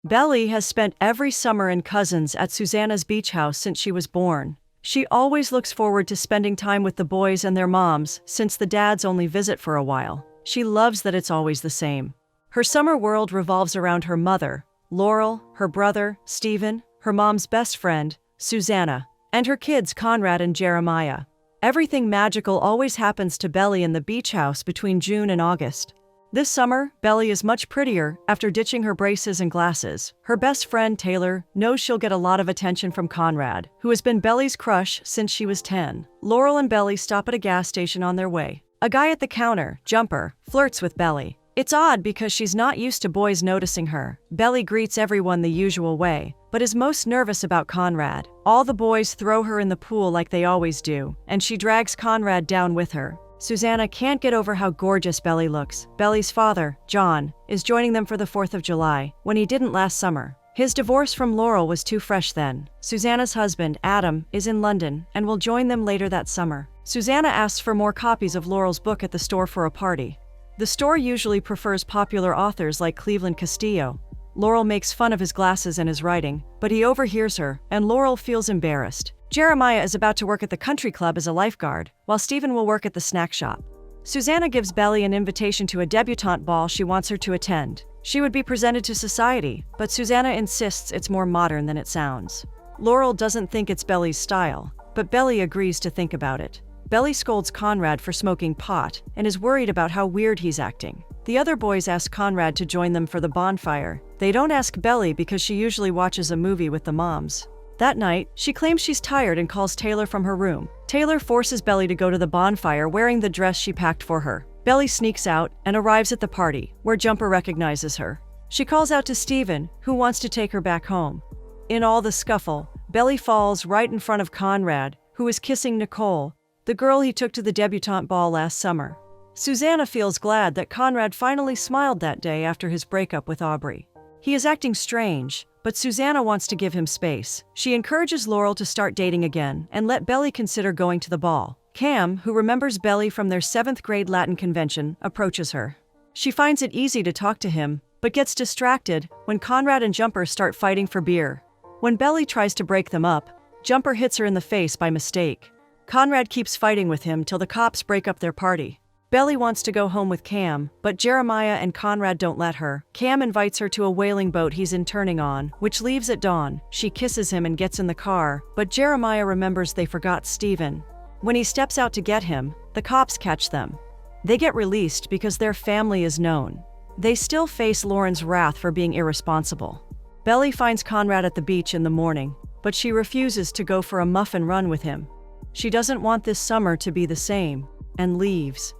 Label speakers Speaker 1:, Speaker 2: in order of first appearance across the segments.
Speaker 1: Belly has spent every summer and cousins at Susanna's beach house since she was born. She always looks forward to spending time with the boys and their moms, since the dads only visit for a while. She loves that it's always the same. Her summer world revolves around her mother, Laurel, her brother, Stephen, her mom's best friend, Susanna, and her kids Conrad and Jeremiah. Everything magical always happens to Belly in the beach house between June and August. This summer, Belly is much prettier after ditching her braces and glasses. Her best friend, Taylor, knows she'll get a lot of attention from Conrad, who has been Belly's crush since she was 10. Laurel and Belly stop at a gas station on their way. A guy at the counter, Jumper, flirts with Belly. It's odd because she's not used to boys noticing her. Belly greets everyone the usual way, but is most nervous about Conrad. All the boys throw her in the pool like they always do, and she drags Conrad down with her. Susanna can't get over how gorgeous Belly looks. Belly's father, John, is joining them for the 4th of July, when he didn't last summer. His divorce from Laurel was too fresh then. Susanna's husband, Adam, is in London and will join them later that summer. Susanna asks for more copies of Laurel's book at the store for a party. The store usually prefers popular authors like Cleveland Castillo. Laurel makes fun of his glasses and his writing, but he overhears her, and Laurel feels embarrassed. Jeremiah is about to work at the country club as a lifeguard, while Stephen will work at the snack shop. Susanna gives Belly an invitation to a debutante ball she wants her to attend. She would be presented to society, but Susanna insists it's more modern than it sounds. Laurel doesn't think it's Belly's style, but Belly agrees to think about it. Belly scolds Conrad for smoking pot and is worried about how weird he's acting. The other boys ask Conrad to join them for the bonfire. They don't ask Belly because she usually watches a movie with the moms. That night, she claims she's tired and calls Taylor from her room. Taylor forces Belly to go to the bonfire wearing the dress she packed for her. Belly sneaks out and arrives at the party, where Jumper recognizes her. She calls out to Stephen, who wants to take her back home. In all the scuffle, Belly falls right in front of Conrad, who is kissing Nicole, the girl he took to the debutante ball last summer. Susanna feels glad that Conrad finally smiled that day after his breakup with Aubrey. He is acting strange, but Susanna wants to give him space. She encourages Laurel to start dating again and let Belly consider going to the ball. Cam, who remembers Belly from their 7th grade Latin convention, approaches her. She finds it easy to talk to him, but gets distracted when Conrad and Jumper start fighting for beer. When Belly tries to break them up, Jumper hits her in the face by mistake. Conrad keeps fighting with him till the cops break up their party. Belly wants to go home with Cam, but Jeremiah and Conrad don't let her. Cam invites her to a whaling boat he's interning on, which leaves at dawn. She kisses him and gets in the car, but Jeremiah remembers they forgot Stephen. When he steps out to get him, the cops catch them. They get released because their family is known. They still face Lauren's wrath for being irresponsible. Belly finds Conrad at the beach in the morning, but she refuses to go for a muffin run with him. She doesn't want this summer to be the same, and leaves.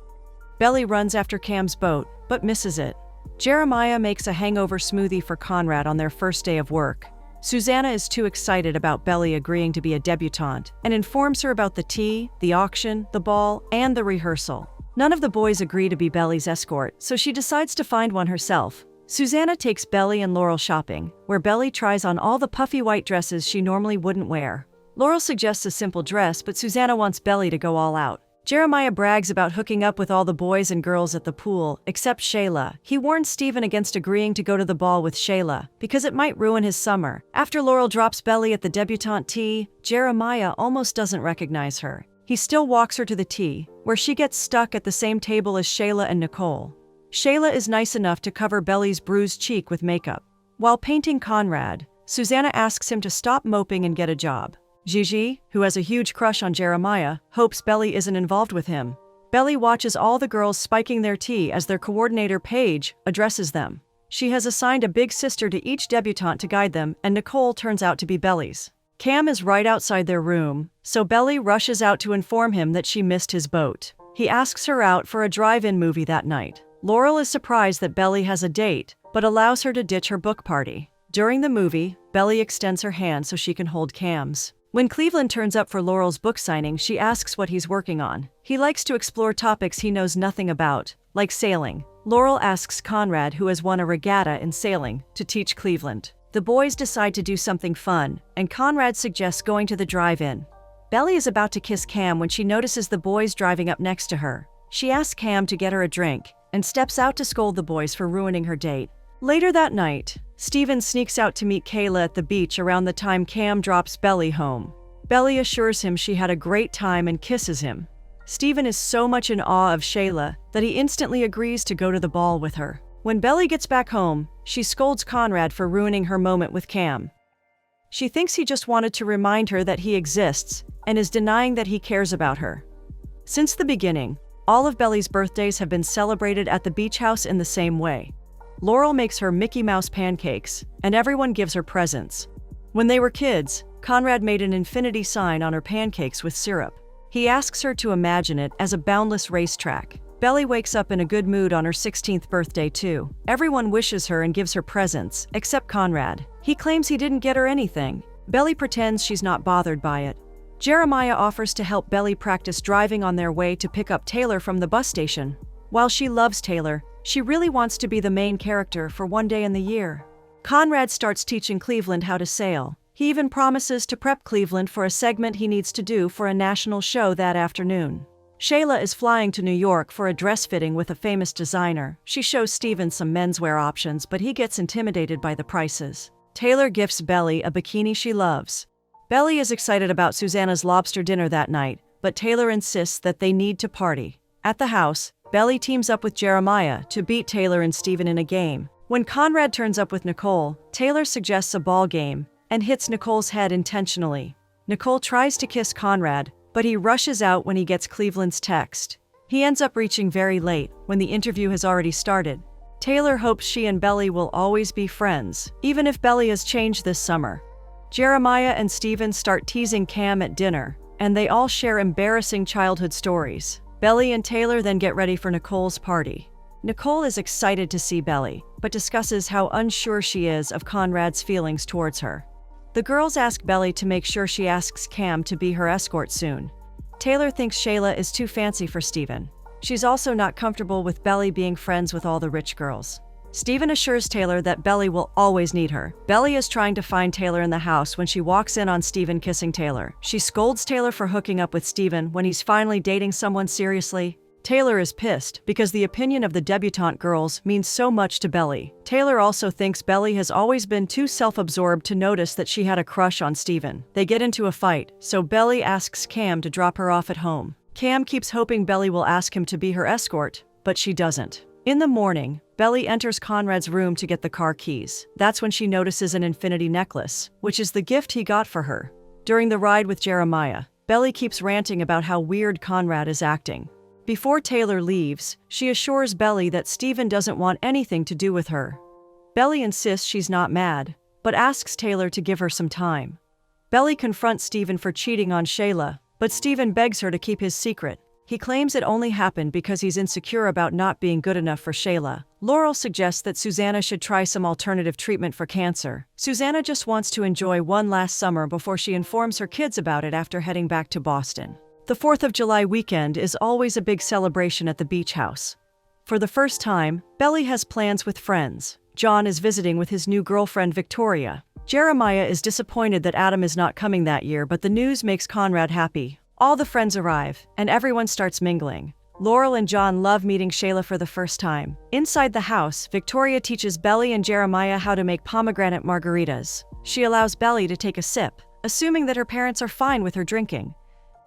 Speaker 1: Belly runs after Cam's boat, but misses it. Jeremiah makes a hangover smoothie for Conrad on their first day of work. Susanna is too excited about Belly agreeing to be a debutante and informs her about the tea, the auction, the ball, and the rehearsal. None of the boys agree to be Belly's escort, so she decides to find one herself. Susanna takes Belly and Laurel shopping, where Belly tries on all the puffy white dresses she normally wouldn't wear. Laurel suggests a simple dress, but Susanna wants Belly to go all out. Jeremiah brags about hooking up with all the boys and girls at the pool, except Shayla. He warns Stephen against agreeing to go to the ball with Shayla, because it might ruin his summer. After Laurel drops Belly at the debutante tea, Jeremiah almost doesn't recognize her. He still walks her to the tea, where she gets stuck at the same table as Shayla and Nicole. Shayla is nice enough to cover Belly's bruised cheek with makeup. While painting Conrad, Susanna asks him to stop moping and get a job. Gigi, who has a huge crush on Jeremiah, hopes Belly isn't involved with him. Belly watches all the girls spiking their tea as their coordinator, Paige, addresses them. She has assigned a big sister to each debutante to guide them, and Nicole turns out to be Belly's. Cam is right outside their room, so Belly rushes out to inform him that she missed his boat. He asks her out for a drive-in movie that night. Laurel is surprised that Belly has a date, but allows her to ditch her book party. During the movie, Belly extends her hand so she can hold Cam's. When Cleveland turns up for Laurel's book signing, she asks what he's working on. He likes to explore topics he knows nothing about, like sailing. Laurel asks Conrad, who has won a regatta in sailing, to teach Cleveland. The boys decide to do something fun, and Conrad suggests going to the drive-in. Belly is about to kiss Cam when she notices the boys driving up next to her. She asks Cam to get her a drink, and steps out to scold the boys for ruining her date. Later that night, Steven sneaks out to meet Kayla at the beach around the time Cam drops Belly home. Belly assures him she had a great time and kisses him. Steven is so much in awe of Shayla that he instantly agrees to go to the ball with her. When Belly gets back home, she scolds Conrad for ruining her moment with Cam. She thinks he just wanted to remind her that he exists and is denying that he cares about her. Since the beginning, all of Belly's birthdays have been celebrated at the beach house in the same way. Laurel makes her Mickey Mouse pancakes, and everyone gives her presents. When they were kids, Conrad made an infinity sign on her pancakes with syrup. He asks her to imagine it as a boundless racetrack. Belly wakes up in a good mood on her 16th birthday too. Everyone wishes her and gives her presents, except Conrad. He claims he didn't get her anything. Belly pretends she's not bothered by it. Jeremiah offers to help Belly practice driving on their way to pick up Taylor from the bus station. While she loves Taylor, she really wants to be the main character for one day in the year. Conrad starts teaching Cleveland how to sail. He even promises to prep Cleveland for a segment he needs to do for a national show that afternoon. Shayla is flying to New York for a dress fitting with a famous designer. She shows Steven some menswear options, but he gets intimidated by the prices. Taylor gifts Belly a bikini she loves. Belly is excited about Susanna's lobster dinner that night, but Taylor insists that they need to party. At the house, Belly teams up with Jeremiah to beat Taylor and Steven in a game. When Conrad turns up with Nicole, Taylor suggests a ball game and hits Nicole's head intentionally. Nicole tries to kiss Conrad, but he rushes out when he gets Cleveland's text. He ends up reaching very late, when the interview has already started. Taylor hopes she and Belly will always be friends, even if Belly has changed this summer. Jeremiah and Steven start teasing Cam at dinner, and they all share embarrassing childhood stories. Belly and Taylor then get ready for Nicole's party. Nicole is excited to see Belly, but discusses how unsure she is of Conrad's feelings towards her. The girls ask Belly to make sure she asks Cam to be her escort soon. Taylor thinks Shayla is too fancy for Steven. She's also not comfortable with Belly being friends with all the rich girls. Steven assures Taylor that Belly will always need her. Belly is trying to find Taylor in the house when she walks in on Steven kissing Taylor. She scolds Taylor for hooking up with Steven when he's finally dating someone seriously. Taylor is pissed because the opinion of the debutante girls means so much to Belly. Taylor also thinks Belly has always been too self-absorbed to notice that she had a crush on Steven. They get into a fight, so Belly asks Cam to drop her off at home. Cam keeps hoping Belly will ask him to be her escort, but she doesn't. In the morning, Belly enters Conrad's room to get the car keys. That's when she notices an infinity necklace, which is the gift he got for her. During the ride with Jeremiah, Belly keeps ranting about how weird Conrad is acting. Before Taylor leaves, she assures Belly that Steven doesn't want anything to do with her. Belly insists she's not mad, but asks Taylor to give her some time. Belly confronts Steven for cheating on Shayla, but Steven begs her to keep his secret. He claims it only happened because he's insecure about not being good enough for Shayla. Laurel suggests that Susanna should try some alternative treatment for cancer. Susanna just wants to enjoy one last summer before she informs her kids about it after heading back to Boston. The 4th of July weekend is always a big celebration at the beach house. For the first time, Belly has plans with friends. John is visiting with his new girlfriend Victoria. Jeremiah is disappointed that Adam is not coming that year, but the news makes Conrad happy. All the friends arrive, and everyone starts mingling. Laurel and John love meeting Shayla for the first time. Inside the house, Victoria teaches Belly and Jeremiah how to make pomegranate margaritas. She allows Belly to take a sip, assuming that her parents are fine with her drinking.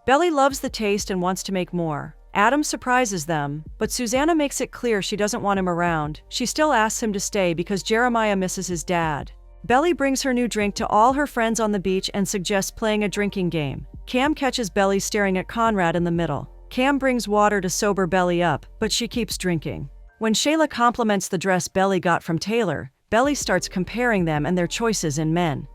Speaker 1: Belly loves the taste and wants to make more. Adam surprises them, but Susanna makes it clear she doesn't want him around. She still asks him to stay because Jeremiah misses his dad. Belly brings her new drink to all her friends on the beach and suggests playing a drinking game. Cam catches Belly staring at Conrad in the middle. Cam brings water to sober Belly up, but she keeps drinking. When Shayla compliments the dress Belly got from Taylor, Belly starts comparing them and their choices in men.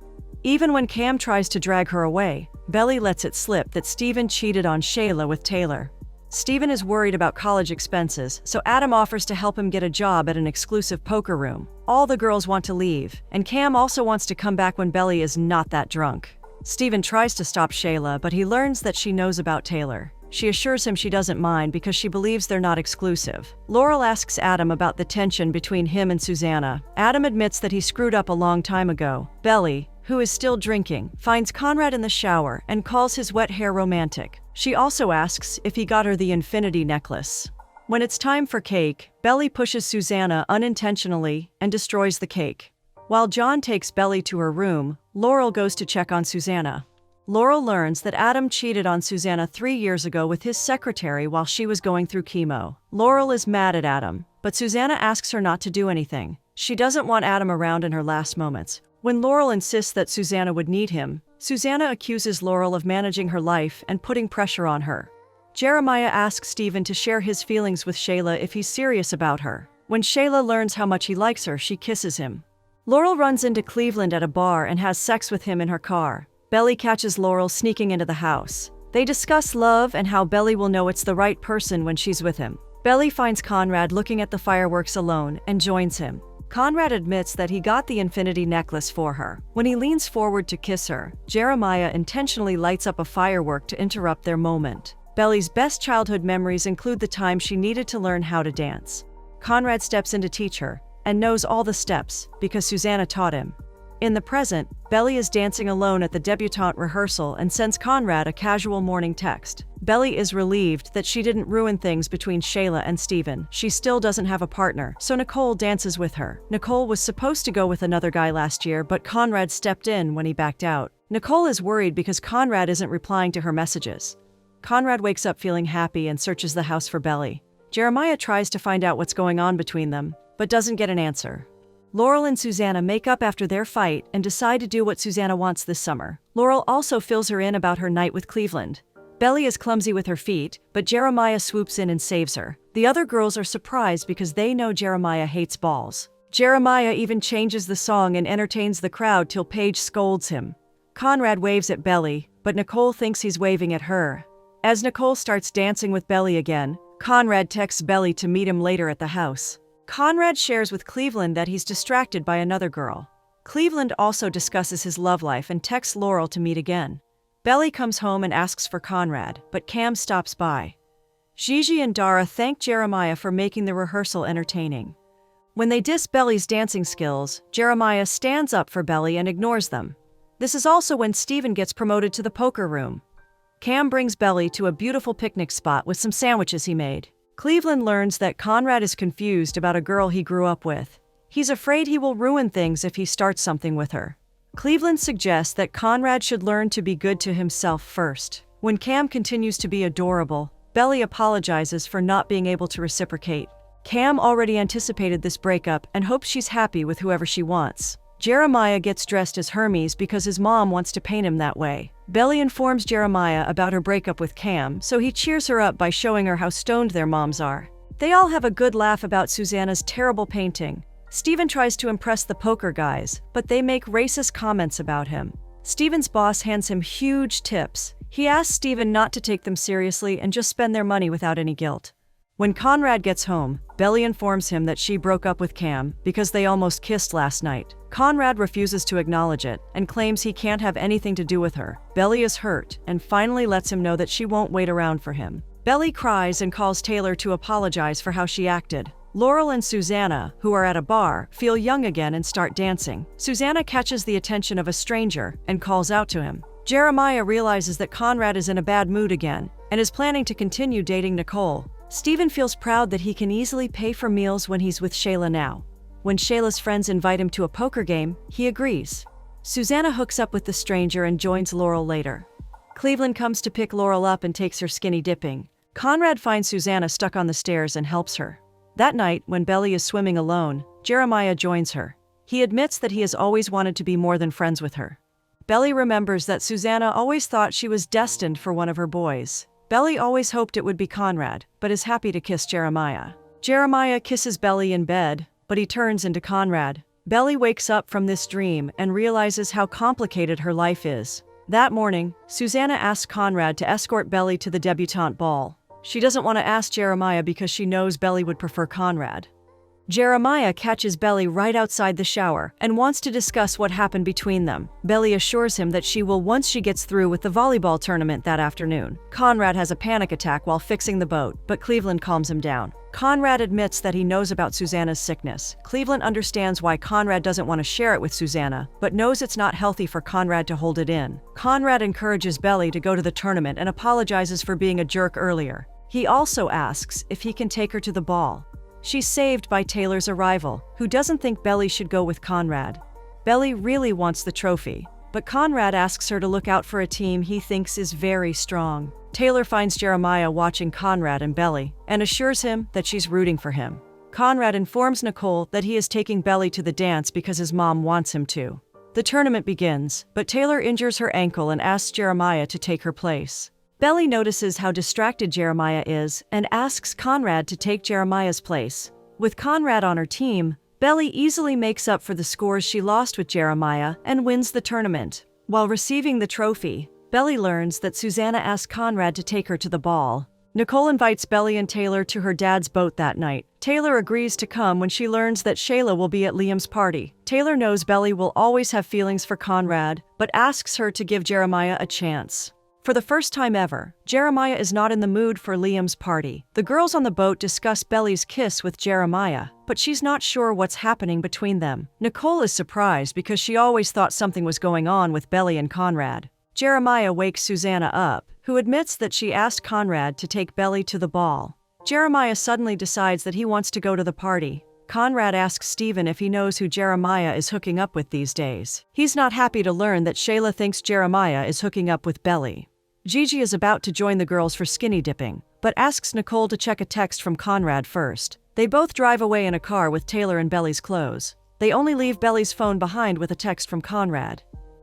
Speaker 1: Even when Cam tries to drag her away, Belly lets it slip that Steven cheated on Shayla with Taylor. Steven is worried about college expenses, so Adam offers to help him get a job at an exclusive poker room. All the girls want to leave, and Cam also wants to come back when Belly is not that drunk. Steven tries to stop Shayla, but he learns that she knows about Taylor. She assures him she doesn't mind because she believes they're not exclusive. Laurel asks Adam about the tension between him and Susanna. Adam admits that he screwed up a long time ago. Belly, who is still drinking, finds Conrad in the shower and calls his wet hair romantic. She also asks if he got her the infinity necklace. When it's time for cake, Belly pushes Susanna unintentionally and destroys the cake. While John takes Belly to her room, Laurel goes to check on Susanna. Laurel learns that Adam cheated on Susanna 3 years ago with his secretary while she was going through chemo. Laurel is mad at Adam, but Susanna asks her not to do anything. She doesn't want Adam around in her last moments. When Laurel insists that Susanna would need him, Susanna accuses Laurel of managing her life and putting pressure on her. Jeremiah asks Stephen to share his feelings with Shayla if he's serious about her. When Shayla learns how much he likes her, she kisses him. Laurel runs into Cleveland at a bar and has sex with him in her car. Belly catches Laurel sneaking into the house. They discuss love and how Belly will know it's the right person when she's with him. Belly finds Conrad looking at the fireworks alone and joins him. Conrad admits that he got the infinity necklace for her. When he leans forward to kiss her, Jeremiah intentionally lights up a firework to interrupt their moment. Belly's best childhood memories include the time she needed to learn how to dance. Conrad steps in to teach her and knows all the steps because Susanna taught him. In the present, Belly is dancing alone at the debutante rehearsal and sends Conrad a casual morning text. Belly is relieved that she didn't ruin things between Shayla and Stephen. She still doesn't have a partner, so Nicole dances with her. Nicole was supposed to go with another guy last year, but Conrad stepped in when he backed out. Nicole is worried because Conrad isn't replying to her messages. Conrad wakes up feeling happy and searches the house for Belly. Jeremiah tries to find out what's going on between them, but doesn't get an answer. Laurel and Susanna make up after their fight and decide to do what Susanna wants this summer. Laurel also fills her in about her night with Cleveland. Belly is clumsy with her feet, but Jeremiah swoops in and saves her. The other girls are surprised because they know Jeremiah hates balls. Jeremiah even changes the song and entertains the crowd till Paige scolds him. Conrad waves at Belly, but Nicole thinks he's waving at her. As Nicole starts dancing with Belly again, Conrad texts Belly to meet him later at the house. Conrad shares with Cleveland that he's distracted by another girl. Cleveland also discusses his love life and texts Laurel to meet again. Belly comes home and asks for Conrad, but Cam stops by. Gigi and Dara thank Jeremiah for making the rehearsal entertaining. When they diss Belly's dancing skills, Jeremiah stands up for Belly and ignores them. This is also when Stephen gets promoted to the poker room. Cam brings Belly to a beautiful picnic spot with some sandwiches he made. Cleveland learns that Conrad is confused about a girl he grew up with. He's afraid he will ruin things if he starts something with her. Cleveland suggests that Conrad should learn to be good to himself first. When Cam continues to be adorable, Belly apologizes for not being able to reciprocate. Cam already anticipated this breakup and hopes she's happy with whoever she wants. Jeremiah gets dressed as Hermes because his mom wants to paint him that way. Belly informs Jeremiah about her breakup with Cam, so he cheers her up by showing her how stoned their moms are. They all have a good laugh about Susanna's terrible painting. Stephen tries to impress the poker guys, but they make racist comments about him. Stephen's boss hands him huge tips. He asks Stephen not to take them seriously and just spend their money without any guilt. When Conrad gets home, Belly informs him that she broke up with Cam because they almost kissed last night. Conrad refuses to acknowledge it and claims he can't have anything to do with her. Belly is hurt and finally lets him know that she won't wait around for him. Belly cries and calls Taylor to apologize for how she acted. Laurel and Susanna, who are at a bar, feel young again and start dancing. Susanna catches the attention of a stranger and calls out to him. Jeremiah realizes that Conrad is in a bad mood again and is planning to continue dating Nicole. Stephen feels proud that he can easily pay for meals when he's with Shayla now. When Shayla's friends invite him to a poker game, he agrees. Susanna hooks up with the stranger and joins Laurel later. Cleveland comes to pick Laurel up and takes her skinny dipping. Conrad finds Susanna stuck on the stairs and helps her. That night, when Belly is swimming alone, Jeremiah joins her. He admits that he has always wanted to be more than friends with her. Belly remembers that Susanna always thought she was destined for one of her boys. Belly always hoped it would be Conrad, but is happy to kiss Jeremiah. Jeremiah kisses Belly in bed, but he turns into Conrad. Belly wakes up from this dream and realizes how complicated her life is. That morning, Susanna asks Conrad to escort Belly to the debutante ball. She doesn't want to ask Jeremiah because she knows Belly would prefer Conrad. Jeremiah catches Belly right outside the shower and wants to discuss what happened between them. Belly assures him that she will once she gets through with the volleyball tournament that afternoon. Conrad has a panic attack while fixing the boat, but Cleveland calms him down. Conrad admits that he knows about Susanna's sickness. Cleveland understands why Conrad doesn't want to share it with Susanna, but knows it's not healthy for Conrad to hold it in. Conrad encourages Belly to go to the tournament and apologizes for being a jerk earlier. He also asks if he can take her to the ball. She's saved by Taylor's arrival, who doesn't think Belly should go with Conrad. Belly really wants the trophy, but Conrad asks her to look out for a team he thinks is very strong. Taylor finds Jeremiah watching Conrad and Belly and assures him that she's rooting for him. Conrad informs Nicole that he is taking Belly to the dance because his mom wants him to. The tournament begins, but Taylor injures her ankle and asks Jeremiah to take her place. Belly notices how distracted Jeremiah is and asks Conrad to take Jeremiah's place. With Conrad on her team, Belly easily makes up for the scores she lost with Jeremiah and wins the tournament. While receiving the trophy, Belly learns that Susanna asked Conrad to take her to the ball. Nicole invites Belly and Taylor to her dad's boat that night. Taylor agrees to come when she learns that Shayla will be at Liam's party. Taylor knows Belly will always have feelings for Conrad, but asks her to give Jeremiah a chance. For the first time ever, Jeremiah is not in the mood for Liam's party. The girls on the boat discuss Belly's kiss with Jeremiah, but she's not sure what's happening between them. Nicole is surprised because she always thought something was going on with Belly and Conrad. Jeremiah wakes Susanna up, who admits that she asked Conrad to take Belly to the ball. Jeremiah suddenly decides that he wants to go to the party. Conrad asks Stephen if he knows who Jeremiah is hooking up with these days. He's not happy to learn that Shayla thinks Jeremiah is hooking up with Belly. Gigi is about to join the girls for skinny dipping, but asks Nicole to check a text from Conrad first. They both drive away in a car with Taylor and Belly's clothes. They only leave Belly's phone behind with a text from Conrad.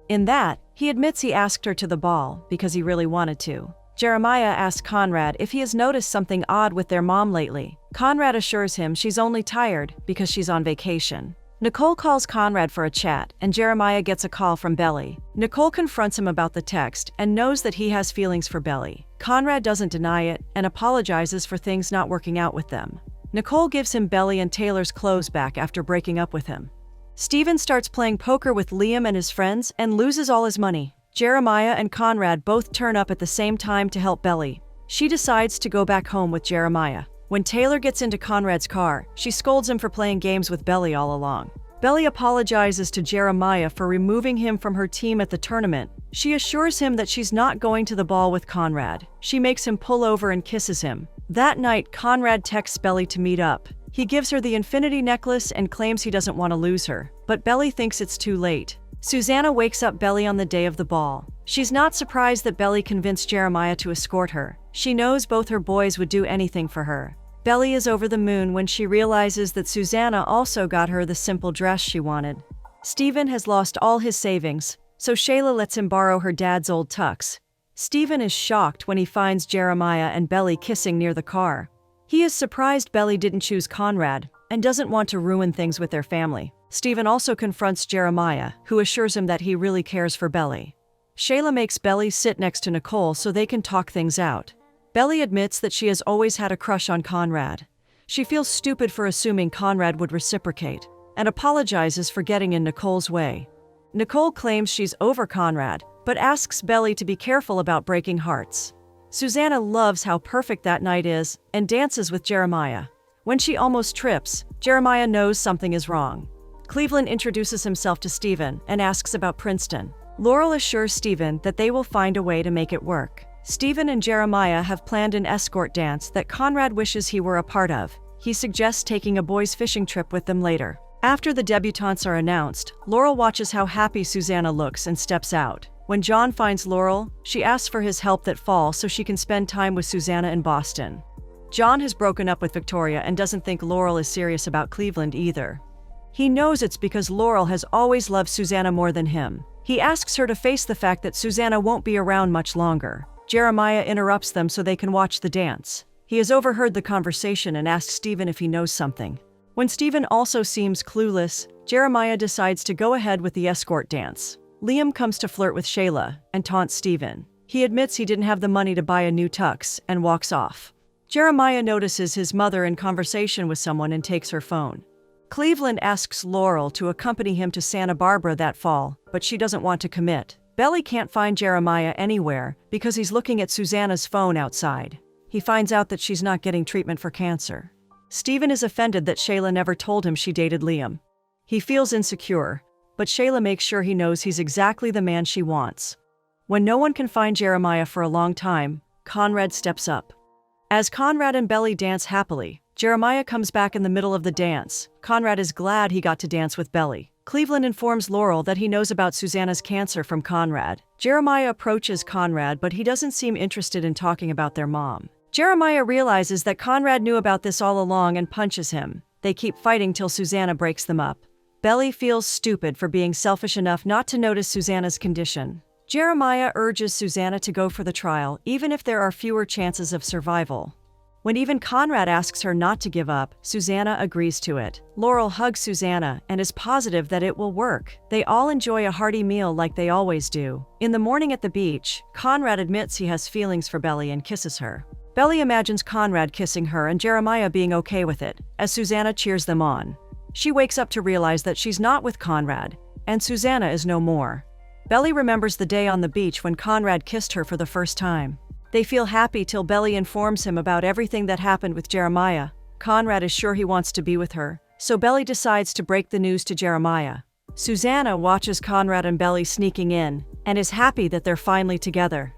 Speaker 1: In that, he admits he asked her to the ball because he really wanted to. Jeremiah asks Conrad if he has noticed something odd with their mom lately. Conrad assures him she's only tired because she's on vacation. Nicole calls Conrad for a chat, and Jeremiah gets a call from Belly. Nicole confronts him about the text and knows that he has feelings for Belly. Conrad doesn't deny it and apologizes for things not working out with them. Nicole gives him Belly and Taylor's clothes back after breaking up with him. Stephen starts playing poker with Liam and his friends and loses all his money. Jeremiah and Conrad both turn up at the same time to help Belly. She decides to go back home with Jeremiah. When Taylor gets into Conrad's car, she scolds him for playing games with Belly all along. Belly apologizes to Jeremiah for removing him from her team at the tournament. She assures him that she's not going to the ball with Conrad. She makes him pull over and kisses him. That night, Conrad texts Belly to meet up. He gives her the infinity necklace and claims he doesn't want to lose her, but Belly thinks it's too late. Susanna wakes up Belly on the day of the ball. She's not surprised that Belly convinced Jeremiah to escort her. She knows both her boys would do anything for her. Belly is over the moon when she realizes that Susanna also got her the simple dress she wanted. Stephen has lost all his savings, so Shayla lets him borrow her dad's old tux. Stephen is shocked when he finds Jeremiah and Belly kissing near the car. He is surprised Belly didn't choose Conrad and doesn't want to ruin things with their family. Stephen also confronts Jeremiah, who assures him that he really cares for Belly. Shayla makes Belly sit next to Nicole so they can talk things out. Belly admits that she has always had a crush on Conrad. She feels stupid for assuming Conrad would reciprocate, and apologizes for getting in Nicole's way. Nicole claims she's over Conrad, but asks Belly to be careful about breaking hearts. Susanna loves how perfect that night is and dances with Jeremiah. When she almost trips, Jeremiah knows something is wrong. Cleveland introduces himself to Stephen and asks about Princeton. Laurel assures Stephen that they will find a way to make it work. Stephen and Jeremiah have planned an escort dance that Conrad wishes he were a part of. He suggests taking a boys' fishing trip with them later. After the debutantes are announced, Laurel watches how happy Susanna looks and steps out. When John finds Laurel, she asks for his help that fall so she can spend time with Susanna in Boston. John has broken up with Victoria and doesn't think Laurel is serious about Cleveland either. He knows it's because Laurel has always loved Susanna more than him. He asks her to face the fact that Susanna won't be around much longer. Jeremiah interrupts them so they can watch the dance. He has overheard the conversation and asks Stephen if he knows something. When Stephen also seems clueless, Jeremiah decides to go ahead with the escort dance. Liam comes to flirt with Shayla and taunts Stephen. He admits he didn't have the money to buy a new tux and walks off. Jeremiah notices his mother in conversation with someone and takes her phone. Cleveland asks Laurel to accompany him to Santa Barbara that fall, but she doesn't want to commit. Belly can't find Jeremiah anywhere because he's looking at Susanna's phone outside. He finds out that she's not getting treatment for cancer. Stephen is offended that Shayla never told him she dated Liam. He feels insecure, but Shayla makes sure he knows he's exactly the man she wants. When no one can find Jeremiah for a long time, Conrad steps up. As Conrad and Belly dance happily, Jeremiah comes back in the middle of the dance. Conrad is glad he got to dance with Belly. Cleveland informs Laurel that he knows about Susanna's cancer from Conrad. Jeremiah approaches Conrad, but he doesn't seem interested in talking about their mom. Jeremiah realizes that Conrad knew about this all along and punches him. They keep fighting till Susanna breaks them up. Belly feels stupid for being selfish enough not to notice Susanna's condition. Jeremiah urges Susanna to go for the trial, even if there are fewer chances of survival. When even Conrad asks her not to give up, Susanna agrees to it. Laurel hugs Susanna and is positive that it will work. They all enjoy a hearty meal like they always do. In the morning at the beach, Conrad admits he has feelings for Belly and kisses her. Belly imagines Conrad kissing her and Jeremiah being okay with it, as Susanna cheers them on. She wakes up to realize that she's not with Conrad, and Susanna is no more. Belly remembers the day on the beach when Conrad kissed her for the first time. They feel happy till Belly informs him about everything that happened with Jeremiah. Conrad is sure he wants to be with her, so Belly decides to break the news to Jeremiah. Susanna watches Conrad and Belly sneaking in, and is happy that they're finally together.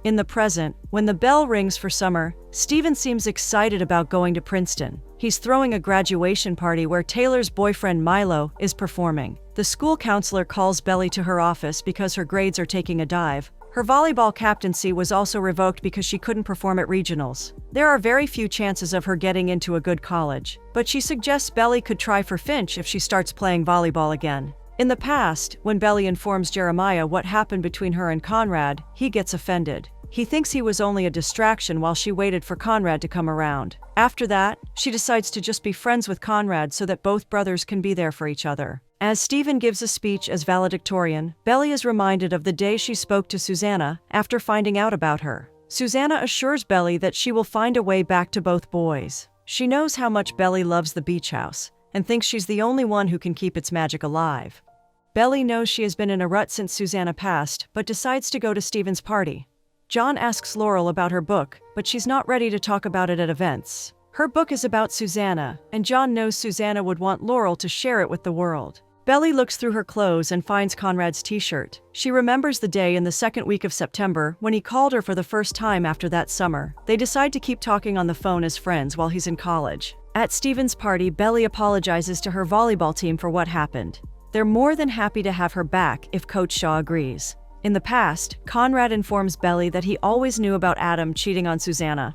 Speaker 1: In the present, when the bell rings for summer, Steven seems excited about going to Princeton. He's throwing a graduation party where Taylor's boyfriend Milo is performing. The school counselor calls Belly to her office because her grades are taking a dive. Her volleyball captaincy was also revoked because she couldn't perform at regionals. There are very few chances of her getting into a good college, but she suggests Belly could try for Finch if she starts playing volleyball again. In the past, when Belly informs Jeremiah what happened between her and Conrad, he gets offended. He thinks he was only a distraction while she waited for Conrad to come around. After that, she decides to just be friends with Conrad so that both brothers can be there for each other. As Steven gives a speech as valedictorian, Belly is reminded of the day she spoke to Susanna after finding out about her. Susanna assures Belly that she will find a way back to both boys. She knows how much Belly loves the beach house and thinks she's the only one who can keep its magic alive. Belly knows she has been in a rut since Susanna passed, but decides to go to Steven's party. John asks Laurel about her book, but she's not ready to talk about it at events. Her book is about Susanna, and John knows Susanna would want Laurel to share it with the world. Belly looks through her clothes and finds Conrad's t-shirt. She remembers the day in the second week of September when he called her for the first time after that summer. They decide to keep talking on the phone as friends while he's in college. At Steven's party, Belly apologizes to her volleyball team for what happened. They're more than happy to have her back if Coach Shaw agrees. In the past, Conrad informs Belly that he always knew about Adam cheating on Susanna.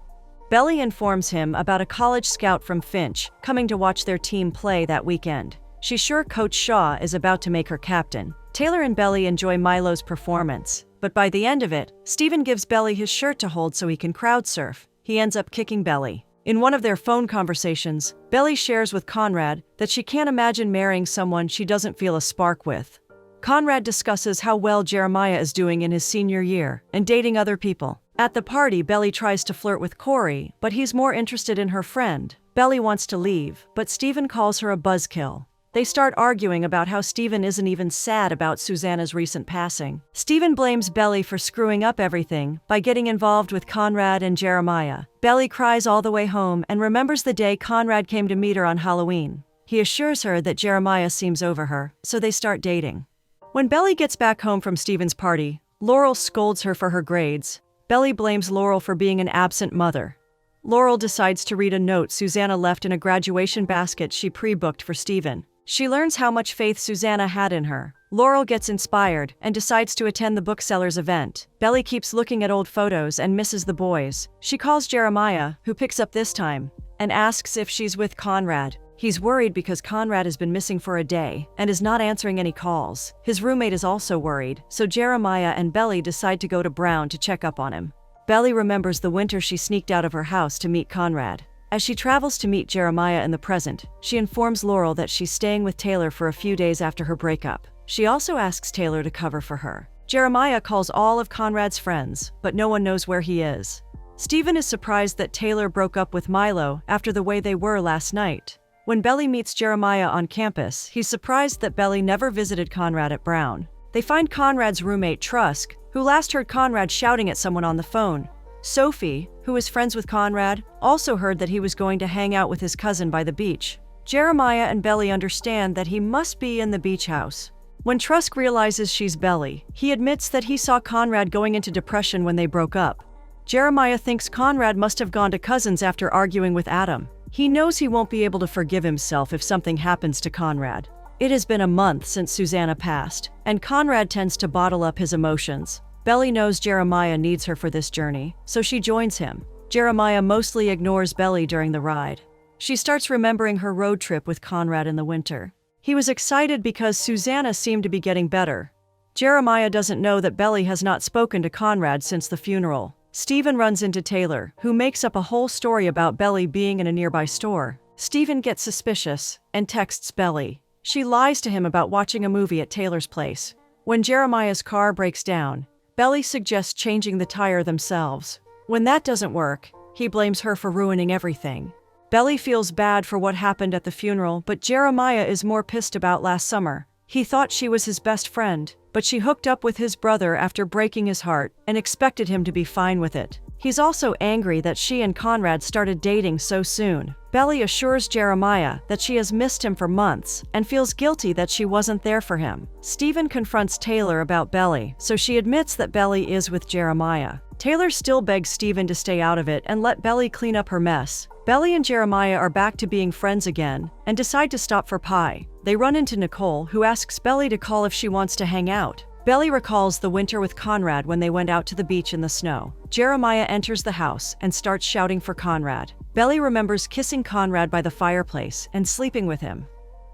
Speaker 1: Belly informs him about a college scout from Finch coming to watch their team play that weekend. She's sure Coach Shaw is about to make her captain. Taylor and Belly enjoy Milo's performance, but by the end of it, Steven gives Belly his shirt to hold so he can crowd surf. He ends up kicking Belly. In one of their phone conversations, Belly shares with Conrad that she can't imagine marrying someone she doesn't feel a spark with. Conrad discusses how well Jeremiah is doing in his senior year and dating other people. At the party, Belly tries to flirt with Corey, but he's more interested in her friend. Belly wants to leave, but Steven calls her a buzzkill. They start arguing about how Steven isn't even sad about Susanna's recent passing. Steven blames Belly for screwing up everything by getting involved with Conrad and Jeremiah. Belly cries all the way home and remembers the day Conrad came to meet her on Halloween. He assures her that Jeremiah seems over her, so they start dating. When Belly gets back home from Steven's party, Laurel scolds her for her grades. Belly blames Laurel for being an absent mother. Laurel decides to read a note Susanna left in a graduation basket she pre-booked for Steven. She learns how much faith Susanna had in her. Laurel gets inspired and decides to attend the bookseller's event. Belly keeps looking at old photos and misses the boys. She calls Jeremiah, who picks up this time, and asks if she's with Conrad. He's worried because Conrad has been missing for a day and is not answering any calls. His roommate is also worried, so Jeremiah and Belly decide to go to Brown to check up on him. Belly remembers the winter she sneaked out of her house to meet Conrad. As she travels to meet Jeremiah in the present, she informs Laurel that she's staying with Taylor for a few days after her breakup. She also asks Taylor to cover for her. Jeremiah calls all of Conrad's friends, but no one knows where he is. Steven is surprised that Taylor broke up with Milo after the way they were last night. When Belly meets Jeremiah on campus, he's surprised that Belly never visited Conrad at Brown. They find Conrad's roommate Trusk, who last heard Conrad shouting at someone on the phone. Sophie, who is friends with Conrad, also heard that he was going to hang out with his cousin by the beach. Jeremiah and Belly understand that he must be in the beach house. When Trusk realizes she's Belly, he admits that he saw Conrad going into depression when they broke up. Jeremiah thinks Conrad must have gone to Cousins after arguing with Adam. He knows he won't be able to forgive himself if something happens to Conrad. It has been a month since Susanna passed, and Conrad tends to bottle up his emotions. Belly knows Jeremiah needs her for this journey, so she joins him. Jeremiah mostly ignores Belly during the ride. She starts remembering her road trip with Conrad in the winter. He was excited because Susanna seemed to be getting better. Jeremiah doesn't know that Belly has not spoken to Conrad since the funeral. Stephen runs into Taylor, who makes up a whole story about Belly being in a nearby store. Stephen gets suspicious and texts Belly. She lies to him about watching a movie at Taylor's place. When Jeremiah's car breaks down, Belly suggests changing the tire themselves. When that doesn't work, he blames her for ruining everything. Belly feels bad for what happened at the funeral, but Jeremiah is more pissed about last summer. He thought she was his best friend, but she hooked up with his brother after breaking his heart and expected him to be fine with it. He's also angry that she and Conrad started dating so soon. Belly assures Jeremiah that she has missed him for months and feels guilty that she wasn't there for him. Stephen confronts Taylor about Belly, so she admits that Belly is with Jeremiah. Taylor still begs Stephen to stay out of it and let Belly clean up her mess. Belly and Jeremiah are back to being friends again and decide to stop for pie. They run into Nicole, who asks Belly to call if she wants to hang out. Belly recalls the winter with Conrad when they went out to the beach in the snow. Jeremiah enters the house and starts shouting for Conrad. Belly remembers kissing Conrad by the fireplace and sleeping with him.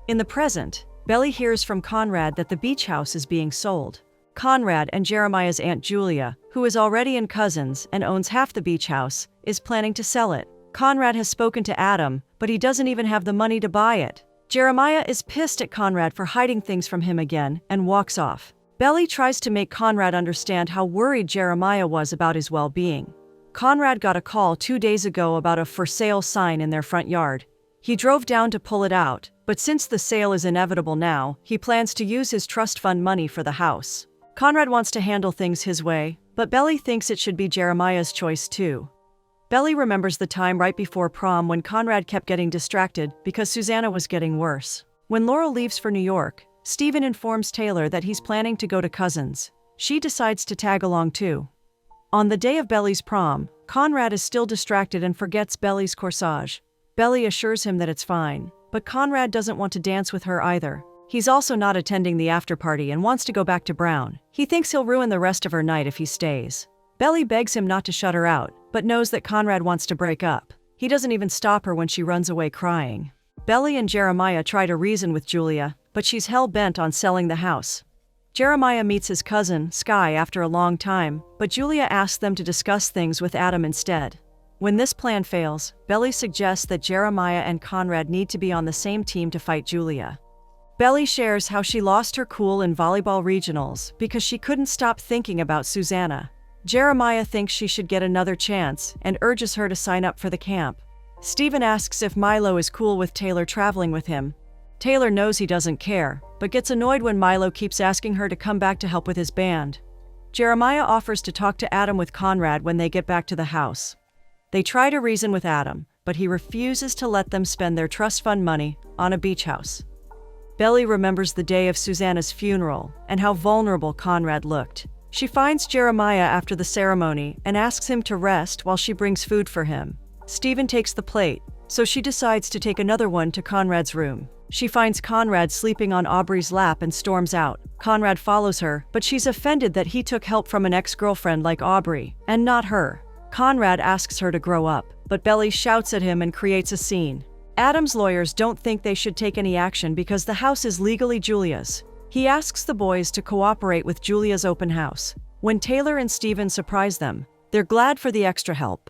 Speaker 1: In the present, Belly hears from Conrad that the beach house is being sold. Conrad and Jeremiah's Aunt Julia, who is already in Cousins and owns half the beach house, is planning to sell it. Conrad has spoken to Adam, but he doesn't even have the money to buy it. Jeremiah is pissed at Conrad for hiding things from him again and walks off. Belly tries to make Conrad understand how worried Jeremiah was about his well-being. Conrad got a call 2 days ago about a for sale sign in their front yard. He drove down to pull it out, but since the sale is inevitable now, he plans to use his trust fund money for the house. Conrad wants to handle things his way, but Belly thinks it should be Jeremiah's choice too. Belly remembers the time right before prom when Conrad kept getting distracted because Susanna was getting worse. When Laurel leaves for New York, Stephen informs Taylor that he's planning to go to Cousins. She decides to tag along too. On the day of Belly's prom, Conrad is still distracted and forgets Belly's corsage. Belly assures him that it's fine, but Conrad doesn't want to dance with her either. He's also not attending the after party and wants to go back to Brown. He thinks he'll ruin the rest of her night if he stays. Belly begs him not to shut her out, but knows that Conrad wants to break up. He doesn't even stop her when she runs away crying. Belly and Jeremiah try to reason with Julia, but she's hell-bent on selling the house. Jeremiah meets his cousin, Sky, after a long time, but Julia asks them to discuss things with Adam instead. When this plan fails, Belly suggests that Jeremiah and Conrad need to be on the same team to fight Julia. Belly shares how she lost her cool in volleyball regionals because she couldn't stop thinking about Susanna. Jeremiah thinks she should get another chance and urges her to sign up for the camp. Stephen asks if Milo is cool with Taylor traveling with him. Taylor knows he doesn't care, but gets annoyed when Milo keeps asking her to come back to help with his band. Jeremiah offers to talk to Adam with Conrad when they get back to the house. They try to reason with Adam, but he refuses to let them spend their trust fund money on a beach house. Belly remembers the day of Susanna's funeral and how vulnerable Conrad looked. She finds Jeremiah after the ceremony and asks him to rest while she brings food for him. Stephen takes the plate, so she decides to take another one to Conrad's room. She finds Conrad sleeping on Aubrey's lap and storms out. Conrad follows her, but she's offended that he took help from an ex-girlfriend like Aubrey, and not her. Conrad asks her to grow up, but Belly shouts at him and creates a scene. Adam's lawyers don't think they should take any action because the house is legally Julia's. He asks the boys to cooperate with Julia's open house. When Taylor and Stephen surprise them, they're glad for the extra help.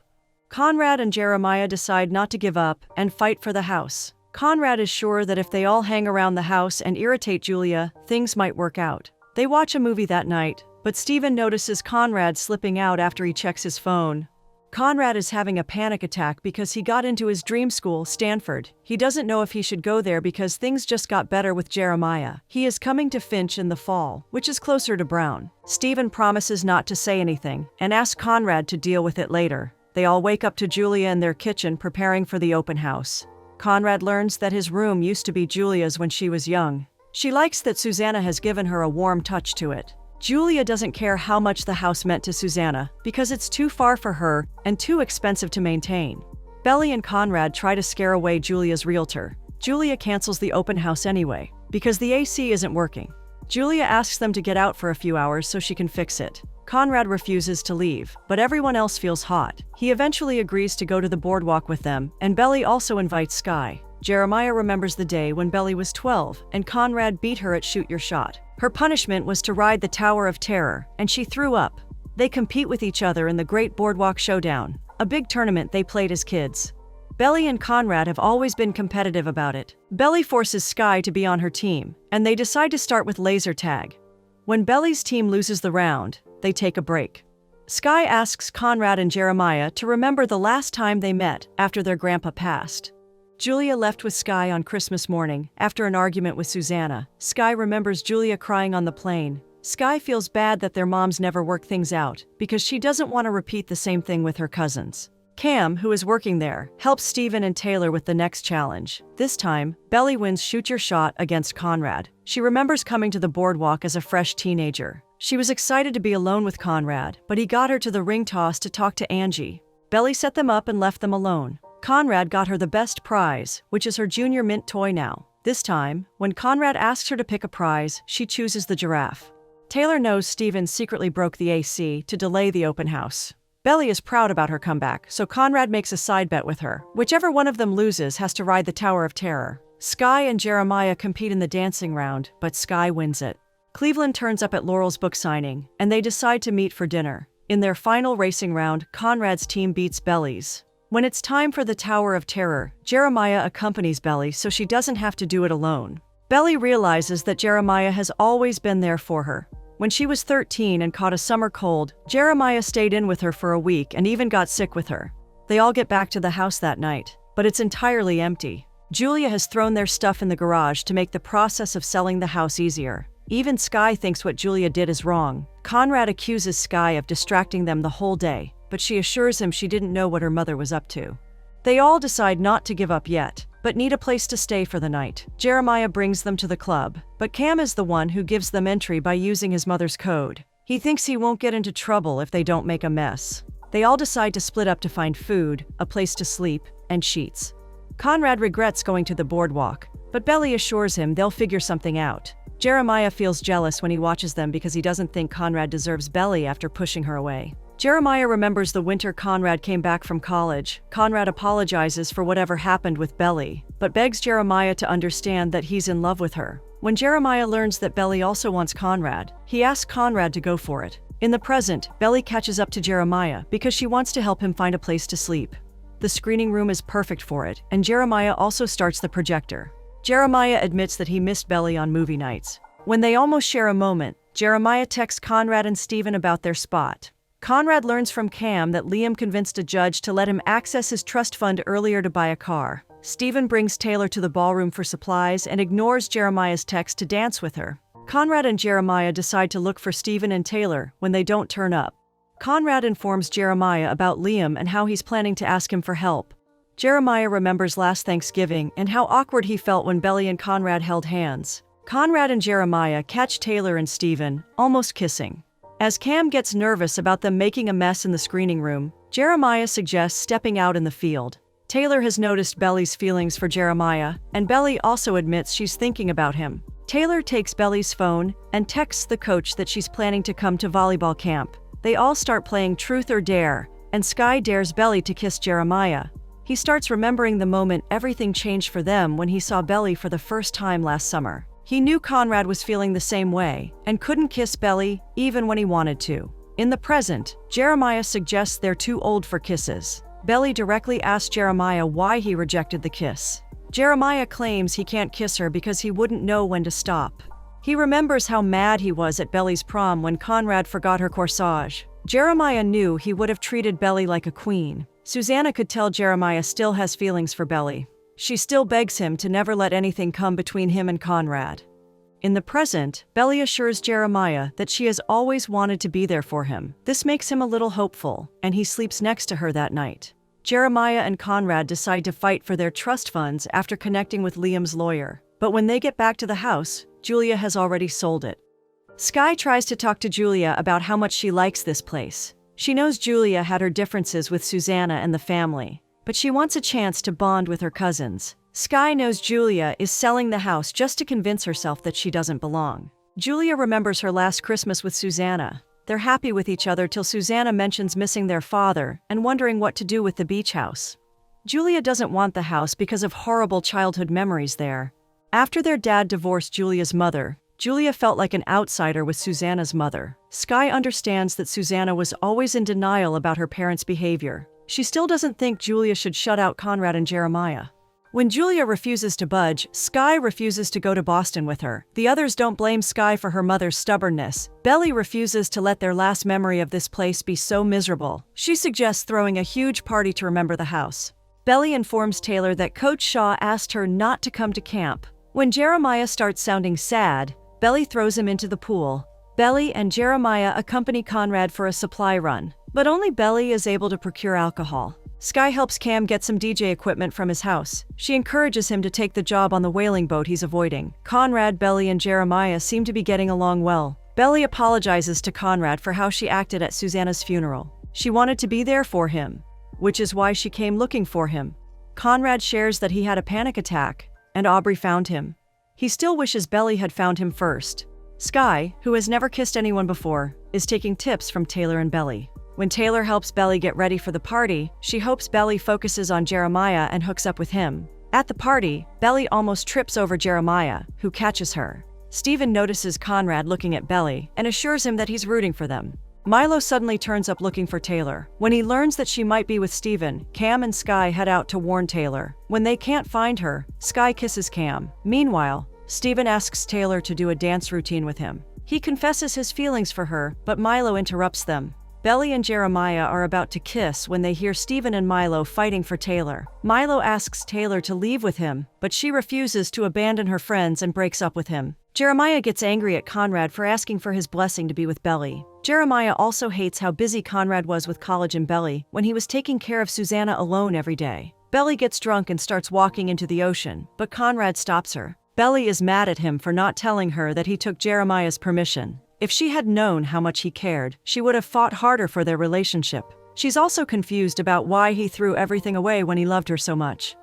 Speaker 1: Conrad and Jeremiah decide not to give up and fight for the house. Conrad is sure that if they all hang around the house and irritate Julia, things might work out. They watch a movie that night, but Stephen notices Conrad slipping out after he checks his phone. Conrad is having a panic attack because he got into his dream school, Stanford. He doesn't know if he should go there because things just got better with Jeremiah. He is coming to Finch in the fall, which is closer to Brown. Stephen promises not to say anything and asks Conrad to deal with it later. They all wake up to Julia in their kitchen preparing for the open house. Conrad learns that his room used to be Julia's when she was young. She likes that Susanna has given her a warm touch to it. Julia doesn't care how much the house meant to Susanna because it's too far for her and too expensive to maintain. Belly and Conrad try to scare away Julia's realtor. Julia cancels the open house anyway because the AC isn't working. Julia asks them to get out for a few hours so she can fix it. Conrad refuses to leave, but everyone else feels hot. He eventually agrees to go to the boardwalk with them, and Belly also invites Sky. Jeremiah remembers the day when Belly was 12 and Conrad beat her at Shoot Your Shot. Her punishment was to ride the Tower of Terror, and she threw up. They compete with each other in the Great Boardwalk Showdown, a big tournament they played as kids. Belly and Conrad have always been competitive about it. Belly forces Sky to be on her team, and they decide to start with laser tag. When Belly's team loses the round, they take a break. Sky asks Conrad and Jeremiah to remember the last time they met after their grandpa passed. Julia left with Sky on Christmas morning after an argument with Susanna. Sky remembers Julia crying on the plane. Sky feels bad that their moms never work things out because she doesn't want to repeat the same thing with her cousins. Cam, who is working there, helps Steven and Taylor with the next challenge. This time, Belly wins Shoot Your Shot against Conrad. She remembers coming to the boardwalk as a fresh teenager. She was excited to be alone with Conrad, but he got her to the ring toss to talk to Angie. Belly set them up and left them alone. Conrad got her the best prize, which is her junior mint toy now. This time, when Conrad asks her to pick a prize, she chooses the giraffe. Taylor knows Steven secretly broke the AC to delay the open house. Belly is proud about her comeback, so Conrad makes a side bet with her. Whichever one of them loses has to ride the Tower of Terror. Sky and Jeremiah compete in the dancing round, but Sky wins it. Cleveland turns up at Laurel's book signing, and they decide to meet for dinner. In their final racing round, Conrad's team beats Belly's. When it's time for the Tower of Terror, Jeremiah accompanies Belly so she doesn't have to do it alone. Belly realizes that Jeremiah has always been there for her. When she was 13 and caught a summer cold, Jeremiah stayed in with her for a week and even got sick with her. They all get back to the house that night, but it's entirely empty. Julia has thrown their stuff in the garage to make the process of selling the house easier. Even Sky thinks what Julia did is wrong. Conrad accuses Sky of distracting them the whole day, but she assures him she didn't know what her mother was up to. They all decide not to give up yet, but need a place to stay for the night. Jeremiah brings them to the club, but Cam is the one who gives them entry by using his mother's code. He thinks he won't get into trouble if they don't make a mess. They all decide to split up to find food, a place to sleep, and sheets. Conrad regrets going to the boardwalk, but Belly assures him they'll figure something out. Jeremiah feels jealous when he watches them because he doesn't think Conrad deserves Belly after pushing her away. Jeremiah remembers the winter Conrad came back from college. Conrad apologizes for whatever happened with Belly, but begs Jeremiah to understand that he's in love with her. When Jeremiah learns that Belly also wants Conrad, he asks Conrad to go for it. In the present, Belly catches up to Jeremiah because she wants to help him find a place to sleep. The screening room is perfect for it, and Jeremiah also starts the projector. Jeremiah admits that he missed Belly on movie nights. When they almost share a moment, Jeremiah texts Conrad and Steven about their spot. Conrad learns from Cam that Liam convinced a judge to let him access his trust fund earlier to buy a car. Steven brings Taylor to the ballroom for supplies and ignores Jeremiah's text to dance with her. Conrad and Jeremiah decide to look for Steven and Taylor when they don't turn up. Conrad informs Jeremiah about Liam and how he's planning to ask him for help. Jeremiah remembers last Thanksgiving and how awkward he felt when Belly and Conrad held hands. Conrad and Jeremiah catch Taylor and Steven, almost kissing. As Cam gets nervous about them making a mess in the screening room, Jeremiah suggests stepping out in the field. Taylor has noticed Belly's feelings for Jeremiah, and Belly also admits she's thinking about him. Taylor takes Belly's phone and texts the coach that she's planning to come to volleyball camp. They all start playing Truth or Dare, and Sky dares Belly to kiss Jeremiah. He starts remembering the moment everything changed for them when he saw Belly for the first time last summer. He knew Conrad was feeling the same way and couldn't kiss Belly even when he wanted to. In the present, Jeremiah suggests they're too old for kisses. Belly directly asks Jeremiah why he rejected the kiss. Jeremiah claims he can't kiss her because he wouldn't know when to stop. He remembers how mad he was at Belly's prom when Conrad forgot her corsage. Jeremiah knew he would have treated Belly like a queen. Susanna could tell Jeremiah still has feelings for Belly. She still begs him to never let anything come between him and Conrad. In the present, Belly assures Jeremiah that she has always wanted to be there for him. This makes him a little hopeful, and he sleeps next to her that night. Jeremiah and Conrad decide to fight for their trust funds after connecting with Liam's lawyer. But when they get back to the house, Julia has already sold it. Sky tries to talk to Julia about how much she likes this place. She knows Julia had her differences with Susanna and the family, but she wants a chance to bond with her cousins. Sky knows Julia is selling the house just to convince herself that she doesn't belong. Julia remembers her last Christmas with Susanna. They're happy with each other till Susanna mentions missing their father and wondering what to do with the beach house. Julia doesn't want the house because of horrible childhood memories there. After their dad divorced Julia's mother, Julia felt like an outsider with Susanna's mother. Sky understands that Susanna was always in denial about her parents' behavior. She still doesn't think Julia should shut out Conrad and Jeremiah. When Julia refuses to budge, Sky refuses to go to Boston with her. The others don't blame Sky for her mother's stubbornness. Belly refuses to let their last memory of this place be so miserable. She suggests throwing a huge party to remember the house. Belly informs Taylor that Coach Shaw asked her not to come to camp. When Jeremiah starts sounding sad, Belly throws him into the pool. Belly and Jeremiah accompany Conrad for a supply run, but only Belly is able to procure alcohol. Sky helps Cam get some DJ equipment from his house. She encourages him to take the job on the whaling boat he's avoiding. Conrad, Belly, and Jeremiah seem to be getting along well. Belly apologizes to Conrad for how she acted at Susanna's funeral. She wanted to be there for him, which is why she came looking for him. Conrad shares that he had a panic attack, and Aubrey found him. He still wishes Belly had found him first. Sky, who has never kissed anyone before, is taking tips from Taylor and Belly. When Taylor helps Belly get ready for the party, she hopes Belly focuses on Jeremiah and hooks up with him. At the party, Belly almost trips over Jeremiah, who catches her. Steven notices Conrad looking at Belly and assures him that he's rooting for them. Milo suddenly turns up looking for Taylor. When he learns that she might be with Steven, Cam and Sky head out to warn Taylor. When they can't find her, Sky kisses Cam. Meanwhile, Steven asks Taylor to do a dance routine with him. He confesses his feelings for her, but Milo interrupts them. Belly and Jeremiah are about to kiss when they hear Steven and Milo fighting for Taylor. Milo asks Taylor to leave with him, but she refuses to abandon her friends and breaks up with him. Jeremiah gets angry at Conrad for asking for his blessing to be with Belly. Jeremiah also hates how busy Conrad was with college and Belly when he was taking care of Susanna alone every day. Belly gets drunk and starts walking into the ocean, but Conrad stops her. Belly is mad at him for not telling her that he took Jeremiah's permission. If she had known how much he cared, she would have fought harder for their relationship. She's also confused about why he threw everything away when he loved her so much.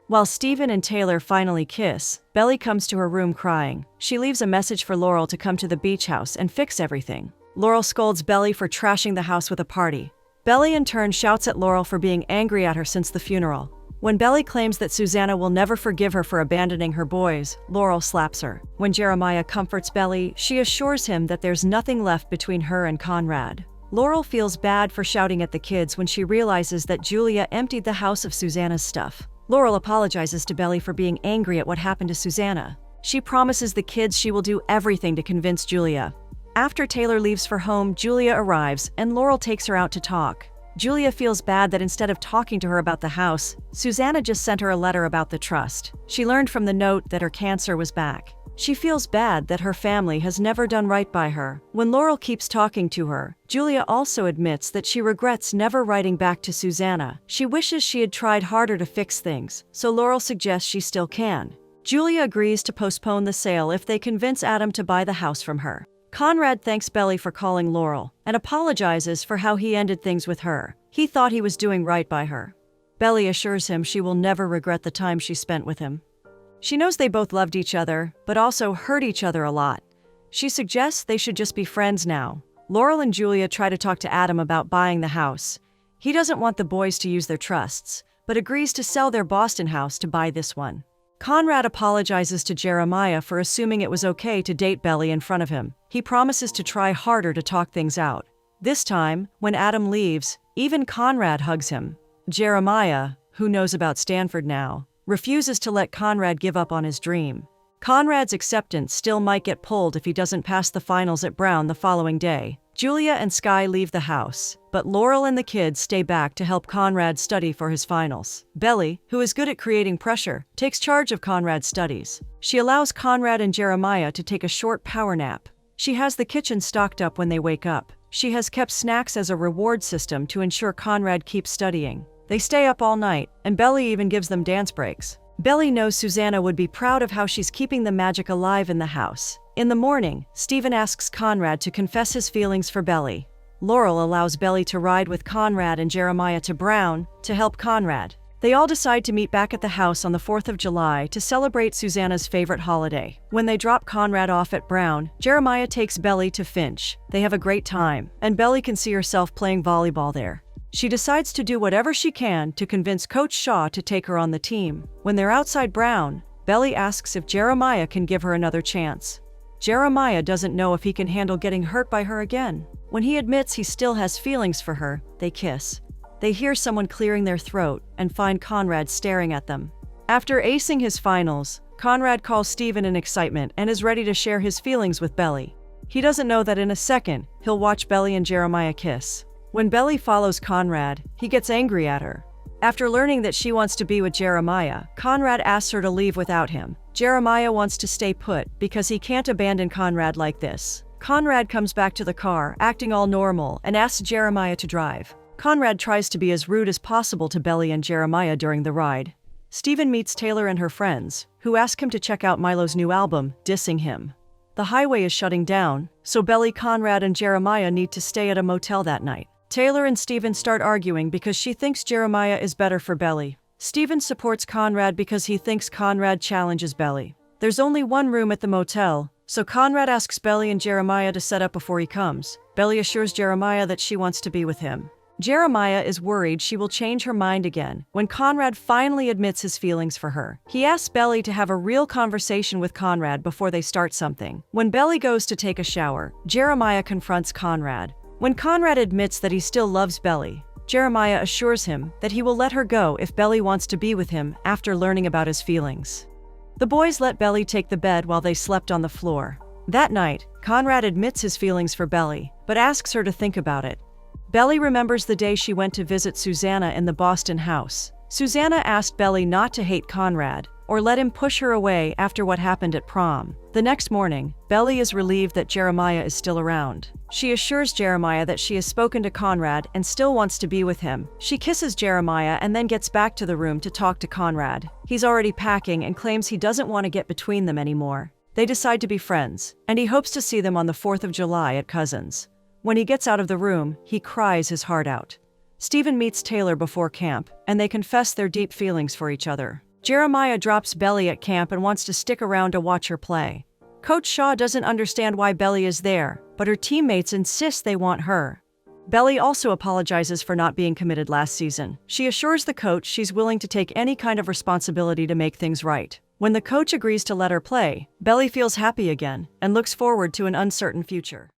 Speaker 1: While Steven and Taylor finally kiss, Belly comes to her room crying. She leaves a message for Laurel to come to the beach house and fix everything. Laurel scolds Belly for trashing the house with a party. Belly in turn shouts at Laurel for being angry at her since the funeral. When Belly claims that Susanna will never forgive her for abandoning her boys, Laurel slaps her. When Jeremiah comforts Belly, she assures him that there's nothing left between her and Conrad. Laurel feels bad for shouting at the kids when she realizes that Julia emptied the house of Susanna's stuff. Laurel apologizes to Belly for being angry at what happened to Susanna. She promises the kids she will do everything to convince Julia. After Taylor leaves for home, Julia arrives, and Laurel takes her out to talk. Julia feels bad that instead of talking to her about the house, Susanna just sent her a letter about the trust. She learned from the note that her cancer was back. She feels bad that her family has never done right by her. When Laurel keeps talking to her, Julia also admits that she regrets never writing back to Susanna. She wishes she had tried harder to fix things, so Laurel suggests she still can. Julia agrees to postpone the sale if they convince Adam to buy the house from her. Conrad thanks Belly for calling Laurel and apologizes for how he ended things with her. He thought he was doing right by her. Belly assures him she will never regret the time she spent with him. She knows they both loved each other, but also hurt each other a lot. She suggests they should just be friends now. Laurel and Julia try to talk to Adam about buying the house. He doesn't want the boys to use their trusts, but agrees to sell their Boston house to buy this one. Conrad apologizes to Jeremiah for assuming it was okay to date Belly in front of him. He promises to try harder to talk things out. This time, when Adam leaves, even Conrad hugs him. Jeremiah, who knows about Stanford now, refuses to let Conrad give up on his dream. Conrad's acceptance still might get pulled if he doesn't pass the finals at Brown the following day. Julia and Sky leave the house, but Laurel and the kids stay back to help Conrad study for his finals. Belly, who is good at creating pressure, takes charge of Conrad's studies. She allows Conrad and Jeremiah to take a short power nap. She has the kitchen stocked up when they wake up. She has kept snacks as a reward system to ensure Conrad keeps studying. They stay up all night, and Belly even gives them dance breaks. Belly knows Susanna would be proud of how she's keeping the magic alive in the house. In the morning, Steven asks Conrad to confess his feelings for Belly. Laurel allows Belly to ride with Conrad and Jeremiah to Brown to help Conrad. They all decide to meet back at the house on the 4th of July to celebrate Susanna's favorite holiday. When they drop Conrad off at Brown, Jeremiah takes Belly to Finch. They have a great time, and Belly can see herself playing volleyball there. She decides to do whatever she can to convince Coach Shaw to take her on the team. When they're outside Brown, Belly asks if Jeremiah can give her another chance. Jeremiah doesn't know if he can handle getting hurt by her again. When he admits he still has feelings for her, they kiss. They hear someone clearing their throat and find Conrad staring at them. After acing his finals, Conrad calls Steven in excitement and is ready to share his feelings with Belly. He doesn't know that in a second, he'll watch Belly and Jeremiah kiss. When Belly follows Conrad, he gets angry at her. After learning that she wants to be with Jeremiah, Conrad asks her to leave without him. Jeremiah wants to stay put because he can't abandon Conrad like this. Conrad comes back to the car, acting all normal, and asks Jeremiah to drive. Conrad tries to be as rude as possible to Belly and Jeremiah during the ride. Steven meets Taylor and her friends, who ask him to check out Milo's new album, dissing him. The highway is shutting down, so Belly, Conrad, and Jeremiah need to stay at a motel that night. Taylor and Steven start arguing because she thinks Jeremiah is better for Belly. Steven supports Conrad because he thinks Conrad challenges Belly. There's only one room at the motel, so Conrad asks Belly and Jeremiah to set up before he comes. Belly assures Jeremiah that she wants to be with him. Jeremiah is worried she will change her mind again when Conrad finally admits his feelings for her. He asks Belly to have a real conversation with Conrad before they start something. When Belly goes to take a shower, Jeremiah confronts Conrad. When Conrad admits that he still loves Belly, Jeremiah assures him that he will let her go if Belly wants to be with him after learning about his feelings. The boys let Belly take the bed while they slept on the floor. That night, Conrad admits his feelings for Belly, but asks her to think about it. Belly remembers the day she went to visit Susanna in the Boston house. Susanna asked Belly not to hate Conrad or let him push her away after what happened at prom. The next morning, Belly is relieved that Jeremiah is still around. She assures Jeremiah that she has spoken to Conrad and still wants to be with him. She kisses Jeremiah and then gets back to the room to talk to Conrad. He's already packing and claims he doesn't want to get between them anymore. They decide to be friends, and he hopes to see them on the 4th of July at Cousins. When he gets out of the room, he cries his heart out. Steven meets Taylor before camp, and they confess their deep feelings for each other. Jeremiah drops Belly at camp and wants to stick around to watch her play. Coach Shaw doesn't understand why Belly is there, but her teammates insist they want her. Belly also apologizes for not being committed last season. She assures the coach she's willing to take any kind of responsibility to make things right. When the coach agrees to let her play, Belly feels happy again and looks forward to an uncertain future.